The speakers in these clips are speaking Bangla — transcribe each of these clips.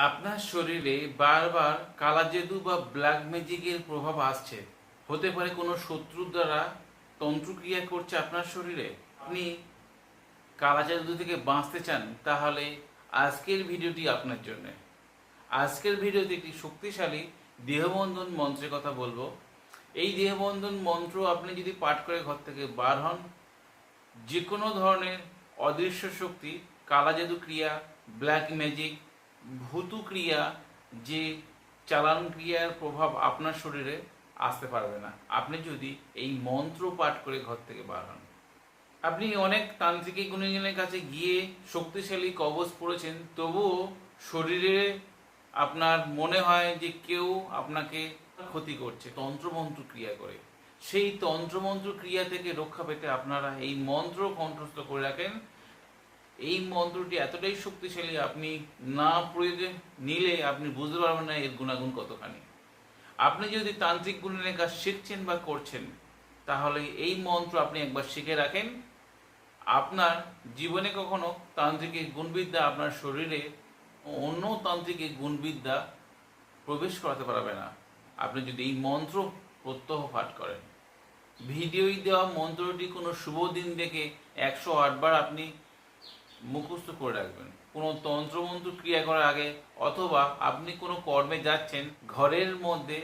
আপনার শরীরে বারবার কালা জাদু বা ব্ল্যাক ম্যাজিকের প্রভাব আসছে। হতে পারে কোনো শত্রুর দ্বারা তন্ত্রক্রিয়া করছে আপনার শরীরে। আপনি কালা জাদু থেকে বাঁচতে চান, তাহলে আজকের ভিডিওটি আপনার জন্য। আজকের ভিডিওতে একটি শক্তিশালী দেহবন্ধন মন্ত্রের কথা বলবো। এই দেহবন্ধন মন্ত্র আপনি যদি পাঠ করে ঘর থেকে বার হন, যে কোনো ধরনের অদৃশ্য শক্তি, কালা জাদু ক্রিয়া, ব্ল্যাক ম্যাজিক, ভূতু ক্রিয়া, যে চালান ক্রিয়ার প্রভাব আপনার শরীরে আসতে পারবে না, আপনি যদি এই মন্ত্র পাঠ করে ঘর থেকে বার হন। আপনি অনেক তান্ত্রিক গুণীজনের কাছে গিয়ে শক্তিশালী কবচ পড়েছেন, তবুও শরীরে আপনার মনে হয় যে কেউ আপনাকে ক্ষতি করছে তন্ত্রমন্ত্র ক্রিয়া করে। সেই তন্ত্রমন্ত্র ক্রিয়া থেকে রক্ষা পেতে আপনারা এই মন্ত্র কণ্ঠস্থ করে রাখেন। এই মন্ত্রটি এতটাই শক্তিশালী, আপনি না প্রয়োগে নিলে আপনি বুঝতে পারবেন না এর গুণাগুণ কতখানি। আপনি যদি তান্ত্রিক গুণের কাজ শিখছেন বা করছেন, তাহলে এই মন্ত্র আপনি একবার শিখে রাখেন। আপনার জীবনে কখনো তান্ত্রিকের গুণবিদ্যা আপনার শরীরে অন্য তান্ত্রিকের গুণবিদ্যা প্রবেশ করাতে পারবে না, আপনি যদি এই মন্ত্র প্রত্যহ পাঠ করেন। ভিডিওই দেওয়া মন্ত্রটি কোনো শুভ দিন দেখে 108 বার আপনি মুখস্থ করে রাখবেন কোনো তন্ত্রমন্ত্র ক্রিয়া করার আগে, অথবা আপনি কোনো কর্মে যাচ্ছেন, ঘরের মধ্যে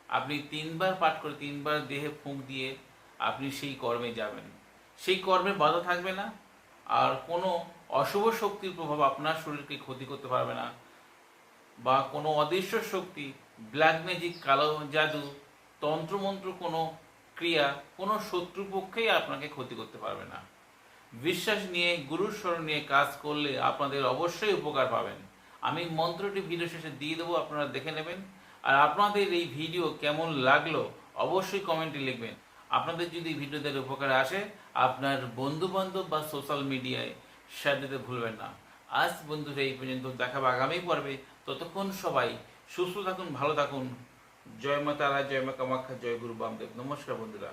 আপনি 3 বার পাঠ করে 3 বার দেহে ফুঁক দিয়ে আপনি সেই কর্মে যাবেন। সেই কর্মে বাধা থাকবে না, আর কোনো অশুভ শক্তির প্রভাব আপনার শরীরকে ক্ষতি করতে পারবে না, বা কোনো অদৃশ্য শক্তি, ব্ল্যাক ম্যাজিক, কালো জাদু, তন্ত্রমন্ত্র কোনো ক্রিয়া কোনো শত্রুপক্ষেই আপনাকে ক্ষতি করতে পারবে না। বিশ্বাস নিয়ে, গুরুর শরণ নিয়ে কাজ করলে আপনাদের অবশ্যই উপকার পাবেন। আমি মন্ত্রটি ভিডিও শেষে দিয়ে দেবো, আপনারা দেখে নেবেন। আর আপনাদের এই ভিডিও কেমন লাগলো অবশ্যই কমেন্টে লিখবেন। আপনাদের যদি ভিডিওদের উপকারে আসে, আপনার বন্ধু বান্ধব বা সোশ্যাল মিডিয়ায় শেয়ার দিতে ভুলবেন না। আজ বন্ধুরা এই পর্যন্ত, দেখাবো আগামী পর্বে। ততক্ষণ সবাই সুস্থ থাকুন, ভালো থাকুন। জয় মা তারা, জয় মা কামাখ্যা, জয় গুরু বামদেব। নমস্কার বন্ধুরা।